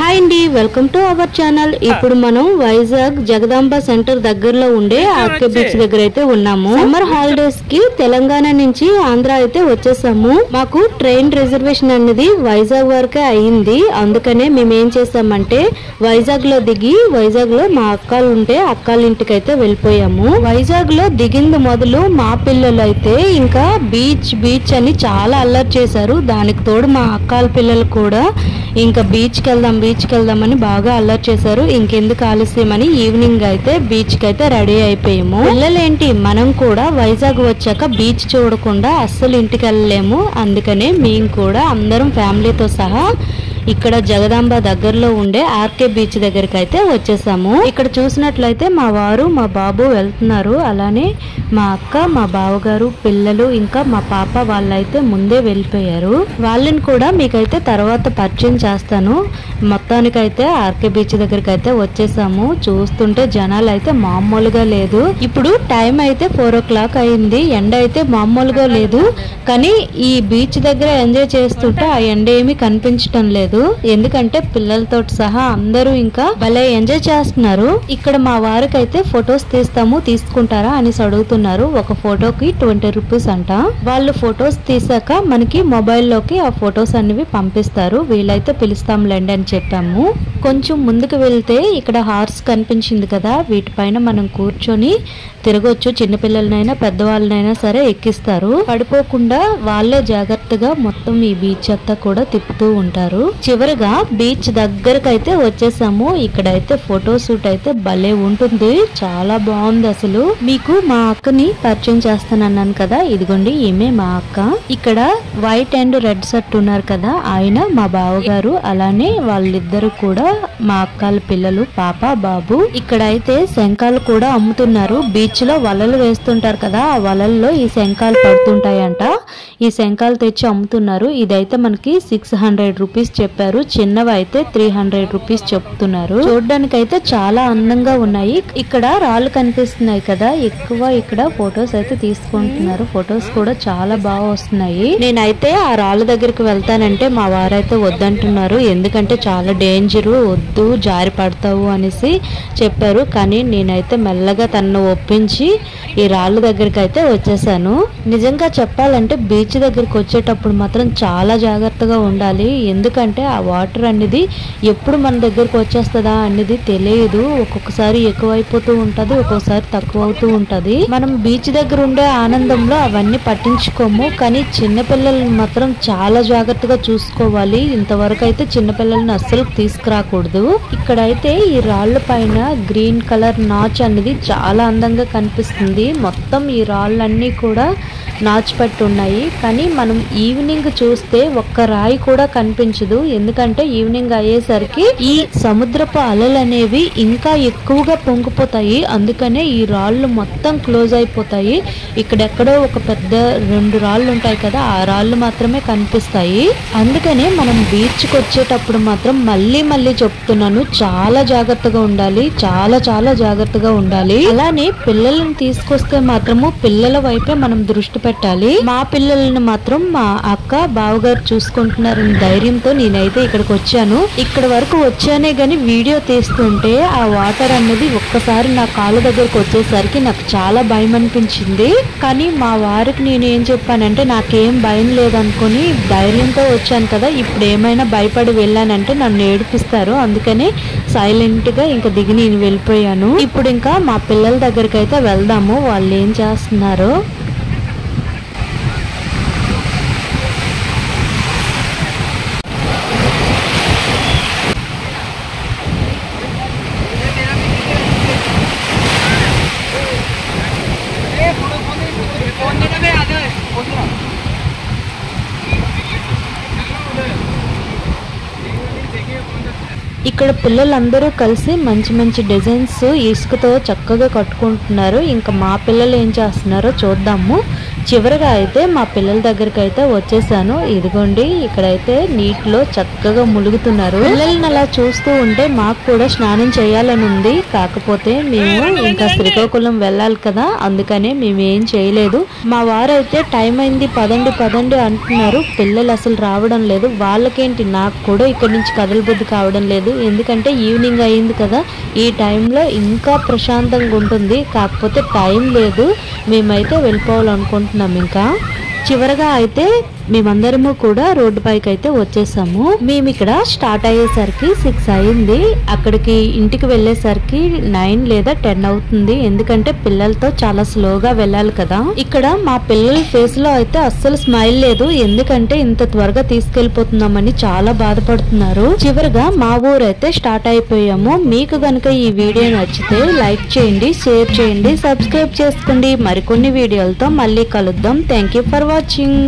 Hi అండి, welcome to our channel. ఇప్పుడు మనం వైజాగ్ జగదాంబ సెంటర్ దగ్గరలో ఉండే ఆర్కే బీచ్ దగ్గర అయితే ఉన్నాము. సమ్మర్ హాలిడేస్ కి తెలంగాణ నుంచి ఆంధ్ర అయితే వచ్చేసాము. మాకు ట్రైన్ రిజర్వేషన్ అనేది వైజాగ్ వరకే అయింది. అందుకనే మేము ఏం చేసామంటే వైజాగ్ లో దిగి వైజాగ్ లో మా అక్కలు ఉంటే అక్కల ఇంటికి అయితే వెళ్ళిపోయాము. వైజాగ్ లో దిగింది మొదలు మా పిల్లలు అయితే ఇంకా బీచ్ బీచ్ అని చాలా అల్లరి చేశారు. దానికి తోడు మా అక్కల పిల్లలు కూడా ఇంకా బీచ్ కి వెళ్దాం అని బాగా అల్లరి చేశారు. ఇంకెందుకు ఆలస్యం అని ఈవినింగ్ అయితే బీచ్ కి అయితే రెడీ అయిపోయాము. పిల్లలేంటి, మనం కూడా వైజాగ్ వచ్చాక బీచ్ చూడకుండా అస్సలు ఇంటికి వెళ్ళలేము. అందుకనే మేము కూడా అందరం ఫ్యామిలీతో సహా ఇక్కడ జగదాంబ దగ్గరలో ఉండే ఆర్కే బీచ్ దగ్గరికి అయితే వచ్చేసాము. ఇక్కడ చూసినట్లయితే మా వారు మా బాబు వెళ్తున్నారు. అలానే మా అక్క మా బావగారు పిల్లలు ఇంకా మా పాప వాళ్ళైతే ముందే వెళ్ళిపోయారు. వాళ్ళని కూడా మీకైతే తర్వాత పరిచయం చేస్తాను. మొత్తానికైతే ఆర్కే బీచ్ దగ్గరికి అయితే వచ్చేసాము. చూస్తుంటే జనాలు అయితే మామూలుగా లేదు. ఇప్పుడు టైం అయితే 4 o'clock అయింది. ఎండ అయితే మామూలుగా లేదు. కానీ ఈ బీచ్ దగ్గర ఎంజాయ్ చేస్తుంటే ఆ ఎండ ఏమీ కనిపించడం లేదు. ఎందుకంటే పిల్లలతో సహా అందరూ ఇంకా భలే ఎంజాయ్ చేస్తున్నారు. ఇక్కడ మా వారికి అయితే ఫొటోస్ తీసుకుంటారా అని అడుగుతున్నారు. ఒక ఫోటోకి 20 రూపీస్ అంట. వాళ్ళు ఫొటోస్ తీసాక మనకి మొబైల్లోకి ఆ ఫొటోస్ అనేవి పంపిస్తారు. వీళ్ళైతే పిలుస్తాంలేండి అని చెప్పాము. కొంచెం ముందుకు వెళ్తే ఇక్కడ హార్స్ కనిపించింది కదా, వీటిపైన మనం కూర్చొని తిరగొచ్చు. చిన్నపిల్లలనైనా పెద్దవాళ్ళనైనా సరే ఎక్కిస్తారు. పడిపోకుండా వాళ్ళే జాగ్రత్తగా మొత్తం ఈ బీచ్ అంతా కూడా తిప్పుతూ ఉంటారు. చివరిగా బీచ్ దగ్గరకు అయితే వచ్చేసాము. ఇక్కడైతే ఫోటో షూట్ అయితే భలే ఉంటుంది, చాలా బాగుంది. అసలు మీకు మా అక్కని పరిచయం చేస్తానన్నాను కదా, ఇదిగోండి ఈమె మా అక్క. ఇక్కడ వైట్ అండ్ రెడ్ షర్ట్ ఉన్నారు కదా, ఆయన మా బావగారు. అలానే వాళ్ళిద్దరు కూడా మా అక్కల పిల్లలు, పాప బాబు. ఇక్కడైతే శంఖాలు కూడా అమ్ముతున్నారు. బీచ్ లో వలలు వేస్తుంటారు కదా, ఆ వలల్లో ఈ శంఖాలు పడుతుంటాయంట. ఈ శంఖాలు తెచ్చి అమ్ముతున్నారు. ఇదైతే మనకి 600 రూపీస్ చెప్పారు. చిన్నవి అయితే 300 రూపీస్ చెప్తున్నారు. చూడడానికి అయితే చాలా అందంగా ఉన్నాయి. ఇక్కడ రాళ్ళు కనిపిస్తున్నాయి కదా, ఎక్కువ ఇక్కడ ఫొటోస్ అయితే తీసుకుంటున్నారు. ఫొటోస్ కూడా చాలా బాగా వస్తున్నాయి. నేనైతే ఆ రాళ్ళ దగ్గరికి వెళ్తానంటే మా వారైతే వద్దంటున్నారు. ఎందుకంటే చాలా డేంజరు, వద్దు జారి పడతావు అనేసి చెప్పారు. కానీ నేనైతే మెల్లగా తనను ఒప్పించి ఈ రాళ్ళ దగ్గరికి అయితే వచ్చేసాను. నిజంగా చెప్పాలంటే బీచ్ దగ్గరికి వచ్చేటప్పుడు మాత్రం చాలా జాగ్రత్తగా ఉండాలి. ఎందుకంటే ఆ వాటర్ అనేది ఎప్పుడు మన దగ్గరకు వచ్చేస్తుందా అనేది తెలియదు. ఒక్కొక్కసారి ఎక్కువైపోతూ ఉంటది, ఒక్కొక్కసారి తక్కువ అవుతూ ఉంటది. మనం బీచ్ దగ్గర ఉండే ఆనందంలో అవన్నీ పట్టించుకోము. కానీ చిన్నపిల్లల్ని మాత్రం చాలా జాగ్రత్తగా చూసుకోవాలి. ఇంతవరకు అయితే చిన్నపిల్లల్ని అస్సలు తీసుకురాకూడదు. ఇక్కడైతే ఈ రాళ్ళ పైన గ్రీన్ కలర్ నాచ్ అనేది చాలా అందంగా కనిపిస్తుంది. మొత్తం ఈ రాళ్ళన్నీ కూడా నాచు పట్టి ఉన్నాయి. కానీ మనం ఈవినింగ్ చూస్తే ఒక్క రాయి కూడా కనిపించదు. ఎందుకంటే ఈవినింగ్ అయ్యేసరికి ఈ సముద్రపు అలలు అనేవి ఇంకా ఎక్కువగా పొంగిపోతాయి. అందుకనే ఈ రాళ్ళు మొత్తం క్లోజ్ అయిపోతాయి. ఇక్కడెక్కడో ఒక పెద్ద 2 రాళ్ళు ఉంటాయి కదా, ఆ రాళ్ళు మాత్రమే కనిపిస్తాయి. అందుకనే మనం బీచ్కి వచ్చేటప్పుడు మాత్రం మళ్ళీ చెప్తున్నాను, చాలా జాగ్రత్తగా ఉండాలి. చాలా జాగ్రత్తగా ఉండాలి. అలానే పిల్లలను తీసుకొస్తే మాత్రము పిల్లల వైపే మనం దృష్టి పెట్టాలి. మా పిల్లలను మాత్రం మా అక్క బావగారు చూసుకుంటున్నారని ధైర్యంతో నేనైతే ఇక్కడికి వచ్చాను. ఇక్కడ వరకు వచ్చానే గాని వీడియో తీస్తుంటే ఆ వాటర్ అనేది ఒక్కసారి నా కాళ్ళ దగ్గరకు వచ్చేసరికి నాకు చాలా భయం అనిపించింది. కానీ మా వారికి నేను ఏం చెప్పానంటే నాకేం భయం లేదనుకుని ధైర్యంతో వచ్చాను కదా, ఇప్పుడు ఏమైనా భయపడి వెళ్ళానంటే నన్ను ఏడిపిస్తారు. అందుకని సైలెంట్ గా ఇంకా దిగి నేను వెళ్ళిపోయాను. ఇప్పుడు ఇంకా మా పిల్లల దగ్గరికి అయితే వెళ్దాము. వాళ్ళు ఏం చేస్తున్నారో. ఇక్కడ పిల్లలందరూ కలిసి మంచి డిజైన్స్ ఇసుకతో చక్కగా కట్టుకుంటున్నారు. ఇంకా మా పిల్లలు ఏం చేస్తున్నారో చూద్దాము. చివరిగా అయితే మా పిల్లల దగ్గరికి అయితే వచ్చేసాను. ఇదిగోండి ఇక్కడైతే నీటిలో చక్కగా ములుగుతున్నారు. పిల్లల్ని అలా చూస్తూ ఉంటే మాకు కూడా స్నానం చేయాలని ఉంది. కాకపోతే మేము ఇంకా శ్రీకాకుళం వెళ్ళాలి కదా, అందుకనే మేము ఏం చేయలేదు. మా వారైతే టైం అయింది పదండి పదండి అంటున్నారు. పిల్లలు అసలు రావడం లేదు. వాళ్ళకేంటి, నాకు కూడా ఇక్కడ నుంచి కదలబుద్ధి కావడం లేదు. ఎందుకంటే ఈవినింగ్ అయింది కదా, ఈ టైంలో ఇంకా ప్రశాంతంగా ఉంటుంది. కాకపోతే టైం లేదు, మేమైతే వెళ్ళిపోవాలనుకుంటున్నాం. ఇంకా చివరగా అయితే మేమందరము కూడా రోడ్డు పైకి అయితే వచ్చేసాము. మేము ఇక్కడ స్టార్ట్ అయ్యేసరికి 6 అయింది. అక్కడికి ఇంటికి వెళ్ళేసరికి 9 లేదా 10 అవుతుంది. ఎందుకంటే పిల్లలతో చాలా స్లోగా వెళ్ళాలి కదా. ఇక్కడ మా పిల్లల ఫేస్ లో అయితే అస్సలు స్మైల్ లేదు. ఎందుకంటే ఇంత త్వరగా తీసుకెళ్లిపోతున్నామని చాలా బాధపడుతున్నారు. చివరిగా మా ఊరు అయితే స్టార్ట్ అయిపోయాము. మీకు గనుక ఈ వీడియో నచ్చితే లైక్ చేయండి, షేర్ చేయండి, సబ్స్క్రైబ్ చేసుకోండి. మరికొన్ని వీడియోలతో మళ్ళీ కలుద్దాం. Thank you for watching.